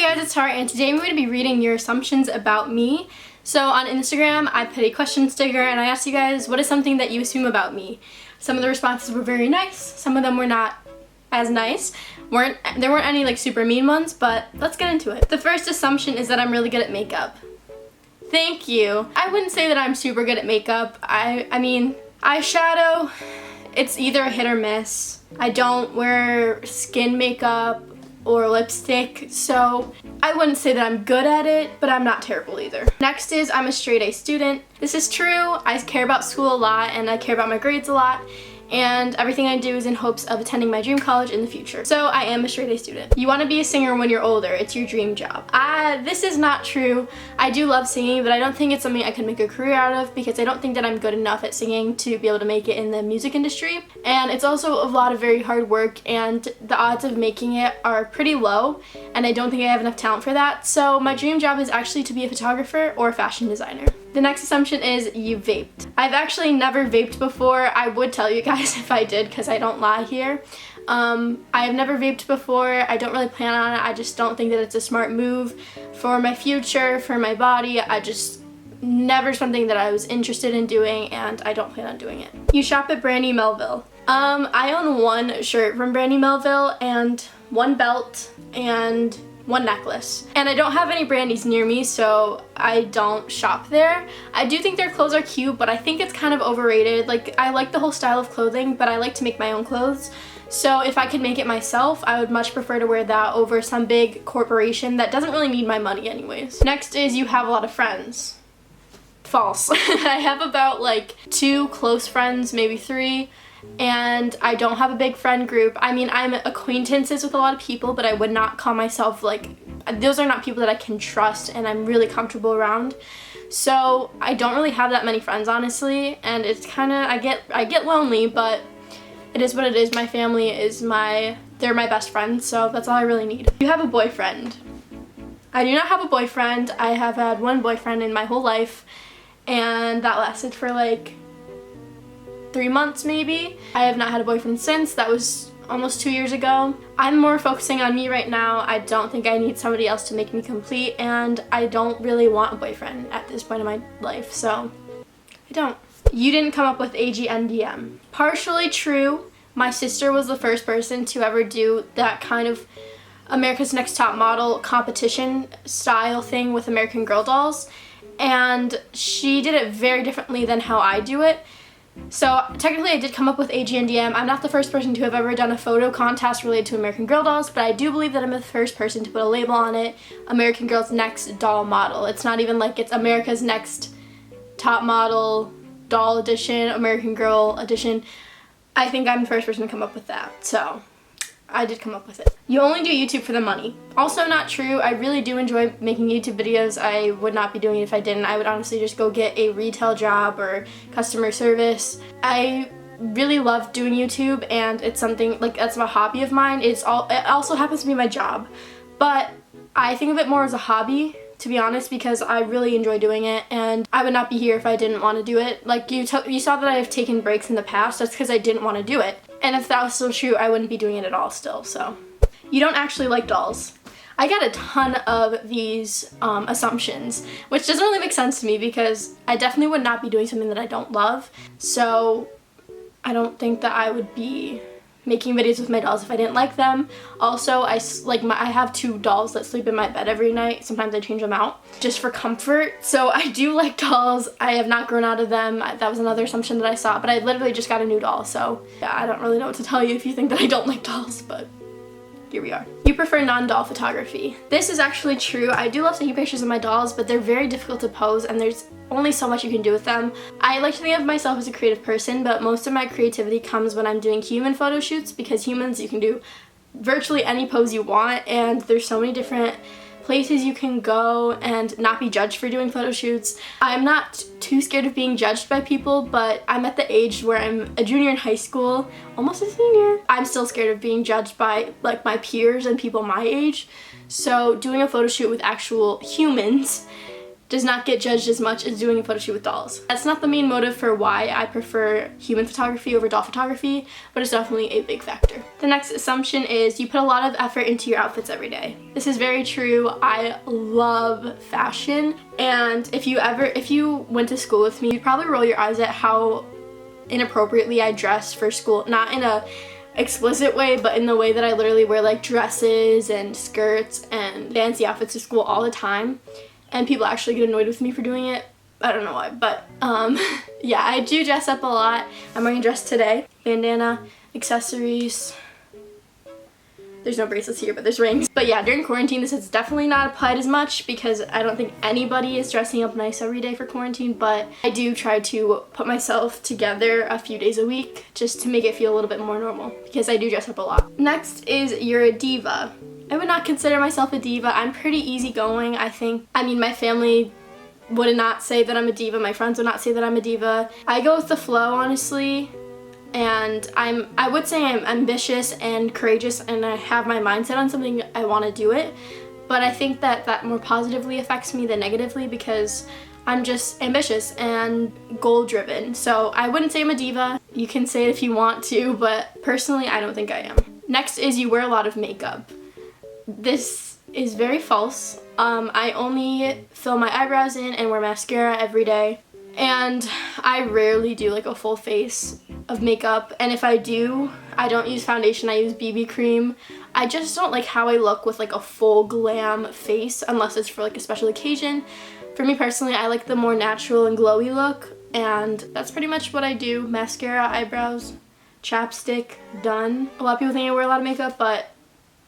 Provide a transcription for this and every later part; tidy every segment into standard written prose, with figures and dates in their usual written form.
guys, it's Tara, and today I'm going to be reading your assumptions about me. So on Instagram, I put a question sticker and I asked you guys, what is something that you assume about me? Some of the responses were very nice, some of them were not as nice. There weren't any like super mean ones, but let's get into it. The first assumption is that I'm really good at makeup. Thank you. I wouldn't say that I'm super good at makeup. I mean, eyeshadow, it's either a hit or miss. I don't wear skin makeup or lipstick, so I wouldn't say that I'm good at it, but I'm not terrible either. Next is I'm a straight A student. This is true. I care about school a lot and I care about my grades a lot, and everything I do is in hopes of attending my dream college in the future. So I am a straight A student. You want to be a singer when you're older. It's your dream job. This is not true. I do love singing, but I don't think it's something I can make a career out of because I don't think that I'm good enough at singing to be able to make it in the music industry. And it's also a lot of very hard work, and the odds of making it are pretty low, and I don't think I have enough talent for that. So my dream job is actually to be a photographer or a fashion designer. The next assumption is you vaped. I've actually never vaped before. I would tell you guys if I did because I don't lie here. I have never vaped before. I don't really plan on it. I just don't think that it's a smart move for my future, for my body. I just never something that I was interested in doing, and I don't plan on doing it. You shop at Brandy Melville. I own one shirt from Brandy Melville and one belt and one necklace. And I don't have any Brandies near me, so I don't shop there. I do think their clothes are cute, but I think it's kind of overrated. Like, I like the whole style of clothing, but I like to make my own clothes. So if I could make it myself, I would much prefer to wear that over some big corporation that doesn't really need my money anyways. Next is you have a lot of friends. False. I have about like 2 close friends, maybe 3. And I don't have a big friend group. I mean, I'm acquaintances with a lot of people, but I would not call myself like, those are not people that I can trust and I'm really comfortable around. So I don't really have that many friends, honestly, and it's kind of, I get lonely, but it is what it is. My family is they're my best friends, so that's all I really need. You have a boyfriend. I do not have a boyfriend. I have had one boyfriend in my whole life, and that lasted for like 3 months maybe. I have not had a boyfriend since. That was almost 2 years ago. I'm more focusing on me right now. I don't think I need somebody else to make me complete, and I don't really want a boyfriend at this point in my life, so I don't. You didn't come up with AGNDM. Partially true. My sister was the first person to ever do that kind of America's Next Top Model competition style thing with American Girl dolls, and she did it very differently than how I do it. So technically I did come up with AGNDM. I'm not the first person to have ever done a photo contest related to American Girl dolls, but I do believe that I'm the first person to put a label on it, American Girl's Next Doll Model. It's not even like it's America's Next Top Model Doll Edition, American Girl Edition. I think I'm the first person to come up with that, so I did come up with it. You only do YouTube for the money. Also not true. I really do enjoy making YouTube videos. I would not be doing it if I didn't. I would honestly just go get a retail job or customer service. I really love doing YouTube, and it's something like that's a hobby of mine. It also happens to be my job, but I think of it more as a hobby, to be honest, because I really enjoy doing it, and I would not be here if I didn't want to do it. Like you saw that I have taken breaks in the past. That's because I didn't want to do it. And if that was still true, I wouldn't be doing it at all still, so. You don't actually like dolls. I get a ton of these assumptions, which doesn't really make sense to me because I definitely would not be doing something that I don't love. So I don't think that I would be making videos with my dolls if I didn't like them. Also, I have 2 dolls that sleep in my bed every night. Sometimes I change them out just for comfort. So I do like dolls. I have not grown out of them. That was another assumption that I saw, but I literally just got a new doll. So yeah, I don't really know what to tell you if you think that I don't like dolls, but here we are. You prefer non-doll photography. This is actually true. I do love taking pictures of my dolls, but they're very difficult to pose, and there's only so much you can do with them. I like to think of myself as a creative person, but most of my creativity comes when I'm doing human photo shoots, because humans, you can do virtually any pose you want, and there's so many different places you can go and not be judged for doing photo shoots. I'm not too scared of being judged by people, but I'm at the age where I'm a junior in high school, almost a senior. I'm still scared of being judged by like my peers and people my age. So doing a photo shoot with actual humans does not get judged as much as doing a photo shoot with dolls. That's not the main motive for why I prefer human photography over doll photography, but it's definitely a big factor. The next assumption is you put a lot of effort into your outfits every day. This is very true. I love fashion, and if you went to school with me, you'd probably roll your eyes at how inappropriately I dress for school. Not in a explicit way, but in the way that I literally wear like dresses and skirts and fancy outfits to school all the time. And people actually get annoyed with me for doing it. I don't know why, but yeah, I do dress up a lot. I'm wearing a dress today. Bandana, accessories. There's no bracelets here, but there's rings. But yeah, during quarantine, this has definitely not applied as much because I don't think anybody is dressing up nice every day for quarantine, but I do try to put myself together a few days a week just to make it feel a little bit more normal because I do dress up a lot. Next is you're a diva. I would not consider myself a diva. I'm pretty easygoing, I think. I mean, my family would not say that I'm a diva. My friends would not say that I'm a diva. I go with the flow, honestly. And I would say I'm ambitious and courageous, and I have my mindset on something, I want to do it. But I think that more positively affects me than negatively because I'm just ambitious and goal-driven. So I wouldn't say I'm a diva. You can say it if you want to, but personally, I don't think I am. Next is you wear a lot of makeup. This is very false. I only fill my eyebrows in and wear mascara every day. And I rarely do like a full face of makeup. And if I do, I don't use foundation, I use BB cream. I just don't like how I look with like a full glam face unless it's for like a special occasion. For me personally, I like the more natural and glowy look. And that's pretty much what I do. Mascara, eyebrows, chapstick, done. A lot of people think I wear a lot of makeup, but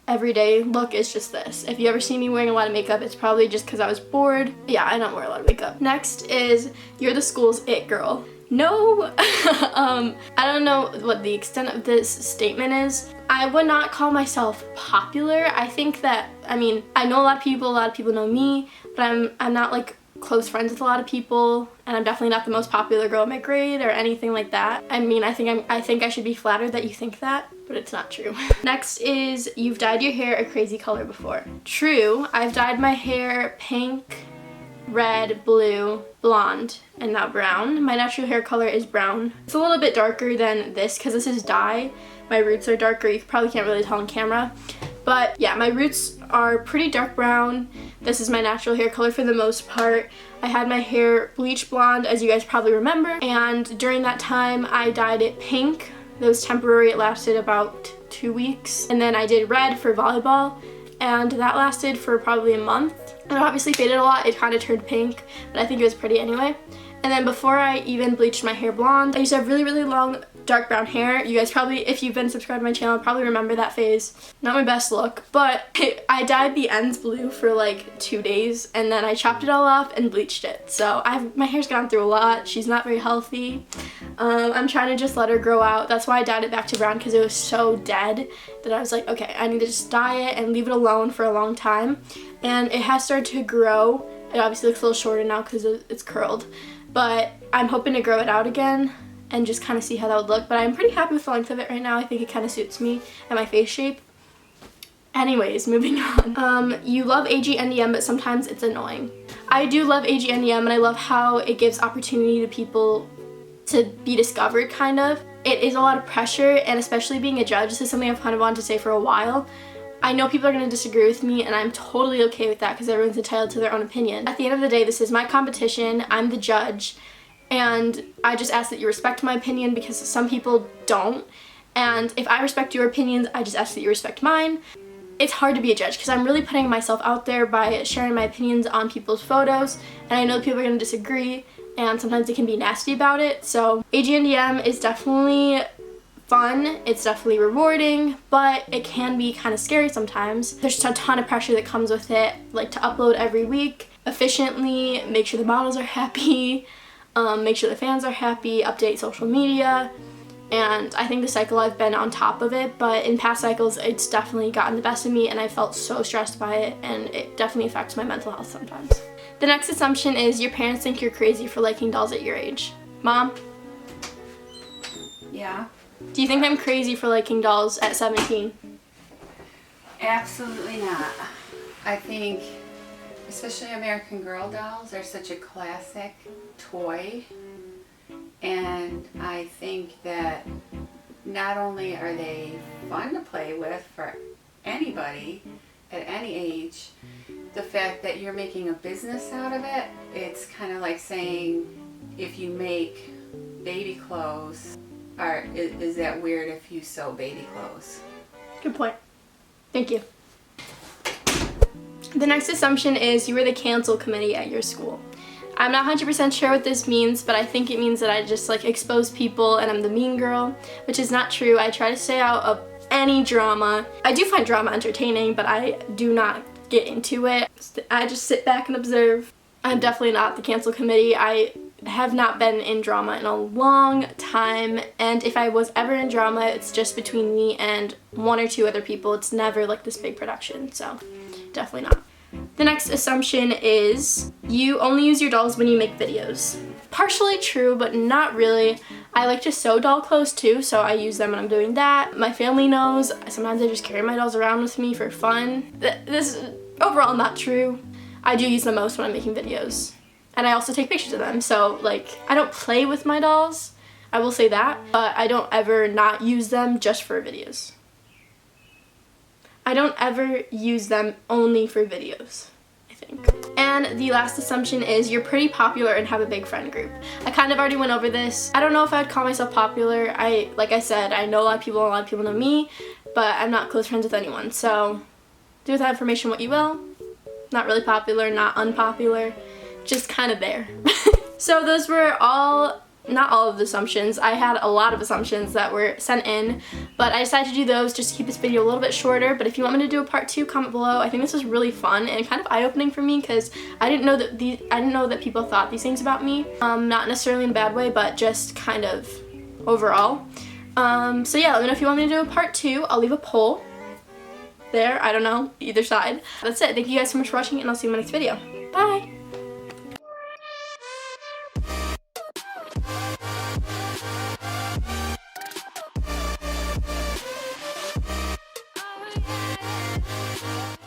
everyday look is just this. If you ever see me wearing a lot of makeup, it's probably just because I was bored. Yeah, I don't wear a lot of makeup. Next is you're the school's it girl. No, I don't know what the extent of this statement is. I would not call myself popular. I think that, I mean, I know a lot of people know me, but I'm not like close friends with a lot of people, and I'm definitely not the most popular girl in my grade or anything like that. I mean, I think I should be flattered that you think that, but it's not true. Next is you've dyed your hair a crazy color before. True, I've dyed my hair pink, red, blue, blonde, and now brown. My natural hair color is brown. It's a little bit darker than this because this is dye. My roots are darker. You probably can't really tell on camera. But yeah, my roots are pretty dark brown. This is my natural hair color for the most part. I had my hair bleach blonde, as you guys probably remember, and during that time I dyed it pink. That was temporary, it lasted about 2 weeks. And then I did red for volleyball, and that lasted for probably a month. It obviously faded a lot, it kind of turned pink, but I think it was pretty anyway. And then before I even bleached my hair blonde, I used to have really, really long dark brown hair. You guys probably, if you've been subscribed to my channel, probably remember that phase. Not my best look, but I dyed the ends blue for like 2 days, and then I chopped it all off and bleached it. So my hair's gone through a lot. She's not very healthy. I'm trying to just let her grow out. That's why I dyed it back to brown, because it was so dead that I was like, okay, I need to just dye it and leave it alone for a long time. And it has started to grow. It obviously looks a little shorter now because it's curled, but I'm hoping to grow it out again and just kind of see how that would look. But I'm pretty happy with the length of it right now. I think it kind of suits me and my face shape. Anyways, moving on. You love AGNDM, but sometimes it's annoying. I do love AGNDM, and I love how it gives opportunity to people to be discovered, kind of. It is a lot of pressure, and especially being a judge, this is something I've kind of wanted to say for a while. I know people are going to disagree with me, and I'm totally okay with that because everyone's entitled to their own opinion. At the end of the day, this is my competition. I'm the judge. And I just ask that you respect my opinion because some people don't. And if I respect your opinions, I just ask that you respect mine. It's hard to be a judge because I'm really putting myself out there by sharing my opinions on people's photos. And I know people are going to disagree, and sometimes they can be nasty about it. So AGNDM is definitely fun, it's definitely rewarding, but it can be kind of scary sometimes. There's a ton of pressure that comes with it, like to upload every week efficiently, make sure the models are happy, make sure the fans are happy, update social media, and I think the cycle I've been on top of it, but in past cycles it's definitely gotten the best of me, and I felt so stressed by it, and it definitely affects my mental health sometimes. The next assumption is your parents think you're crazy for liking dolls at your age. Mom? Yeah. Do you think I'm crazy for liking dolls at 17? Absolutely not. I think especially American Girl dolls, are such a classic toy, and I think that not only are they fun to play with for anybody at any age, the fact that you're making a business out of it, it's kind of like saying if you make baby clothes, is that weird if you sew baby clothes? Good point. Thank you. The next assumption is you were the cancel committee at your school. I'm not 100% sure what this means, but I think it means that I just like expose people and I'm the mean girl, which is not true. I try to stay out of any drama. I do find drama entertaining, but I do not get into it. I just sit back and observe. I'm definitely not the cancel committee. I have not been in drama in a long time, and if I was ever in drama, it's just between me and one or two other people. It's never like this big production, so definitely not. The next assumption is you only use your dolls when you make videos. Partially true, but not really. I like to sew doll clothes too, so I use them when I'm doing that. My family knows. Sometimes I just carry my dolls around with me for fun. This is overall not true. I do use them most when I'm making videos. And I also take pictures of them, so like I don't play with my dolls, I will say that, but I don't ever not use them just for videos. I don't ever use them only for videos, I think. And the last assumption is you're pretty popular and have a big friend group. I kind of already went over this. I don't know if I'd call myself popular. Like I said, I know a lot of people and a lot of people know me, but I'm not close friends with anyone, so do with that information what you will. Not really popular, not unpopular. Just kind of there. So those were not all of the assumptions. I had a lot of assumptions that were sent in, but I decided to do those just to keep this video a little bit shorter. But if you want me to do a part 2, comment below. I think this was really fun and kind of eye-opening for me because I didn't know that people thought these things about me. Not necessarily in a bad way, but just kind of overall. So yeah, let me know if you want me to do a part 2. I'll leave a poll there. I don't know, either side. That's it. Thank you guys so much for watching, and I'll see you in my next video. Bye!